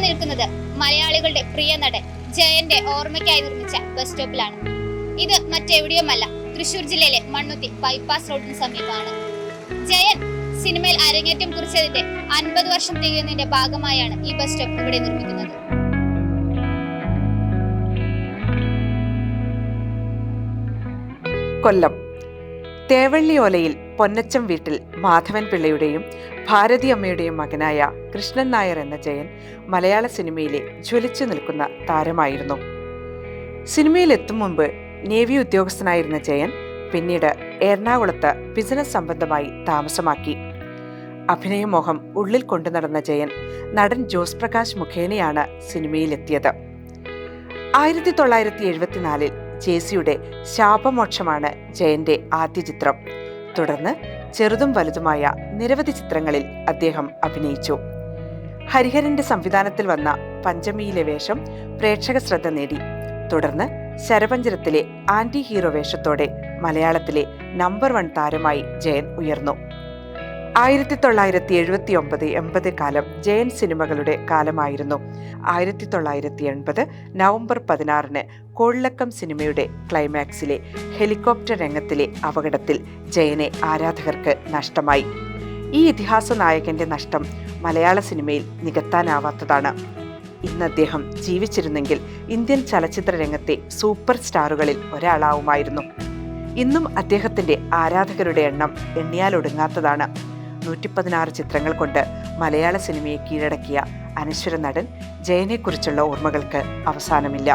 നിൽക്കുന്നത് മലയാളികളുടെ പ്രിയ നടൻ ജയന്റെ ഓർമ്മയ്ക്കായി നിർമ്മിച്ച ബസ് സ്റ്റോപ്പിലാണ്. ഇത് മറ്റെവിടെയുമല്ല, തൃശൂർ ജില്ലയിലെ മണ്ണുത്തി ബൈപ്പാസ് റോഡിന് സമീപമാണ്. ജയൻ സിനിമയിൽ അരങ്ങേറ്റം കുറിച്ചതിന്റെ 50 വർഷം തികയുന്നതിന്റെ ഭാഗമായാണ് ഈ ബസ് സ്റ്റോപ്പ് ഇവിടെ നിർമ്മിക്കുന്നത്. കൊല്ലം തേവള്ളിയോലയിൽ പൊന്നച്ചം വീട്ടിൽ മാധവൻ പിള്ളയുടെയും ഭാരതി അമ്മയുടെയും മകനായ കൃഷ്ണൻ നായർ എന്ന ജയൻ മലയാള സിനിമയിലെ ജ്വലിച്ചു നിൽക്കുന്ന താരമായിരുന്നു. സിനിമയിൽ എത്തും മുമ്പ് നേവി ഉദ്യോഗസ്ഥനായിരുന്ന ജയൻ പിന്നീട് എറണാകുളത്ത് ബിസിനസ് സംബന്ധമായി താമസമാക്കി. അഭിനയമോഹം ഉള്ളിൽ കൊണ്ടു നടന്ന ജയൻ നടൻ ജോസ് പ്രകാശ് മുഖേനയാണ് സിനിമയിലെത്തിയത്. 1974 ജേസിയുടെ ശാപമോക്ഷമാണ് ജയന്റെ ആദ്യ ചിത്രം. തുടർന്ന് ചെറുതും വലുതുമായ നിരവധി ചിത്രങ്ങളിൽ അദ്ദേഹം അഭിനയിച്ചു. ഹരിഹരന്റെ സംവിധാനത്തിൽ വന്ന പഞ്ചമിയിലെ വേഷം പ്രേക്ഷക ശ്രദ്ധ നേടി. തുടർന്ന് ശരപഞ്ചരത്തിലെ ആന്റി ഹീറോ വേഷത്തോടെ മലയാളത്തിലെ നമ്പർ 1 താരമായി ജയൻ ഉയർന്നു. 1979-80 കാലം ജയൻ സിനിമകളുടെ കാലമായിരുന്നു. 1980 നവംബർ 16 കോളിളക്കം സിനിമയുടെ ക്ലൈമാക്സിലെ ഹെലികോപ്റ്റർ രംഗത്തിലെ അപകടത്തിൽ ജയനെ ആരാധകർക്ക് നഷ്ടമായി. ഈ ഇതിഹാസ നായകന്റെ നഷ്ടം മലയാള സിനിമയിൽ നികത്താനാവാത്തതാണ്. ഇന്ന് അദ്ദേഹം ജീവിച്ചിരുന്നെങ്കിൽ ഇന്ത്യൻ ചലച്ചിത്ര രംഗത്തെ സൂപ്പർ സ്റ്റാറുകളിൽ ഒരാളാവുമായിരുന്നു. ഇന്നും അദ്ദേഹത്തിന്റെ ആരാധകരുടെ എണ്ണം എണ്ണിയാലൊടുങ്ങാത്തതാണ്. 116 ചിത്രങ്ങൾ കൊണ്ട് മലയാള സിനിമയെ കീഴടക്കിയ അനശ്വര നടൻ ജയനെക്കുറിച്ചുള്ള ഓർമ്മകൾക്ക് അവസാനമില്ല.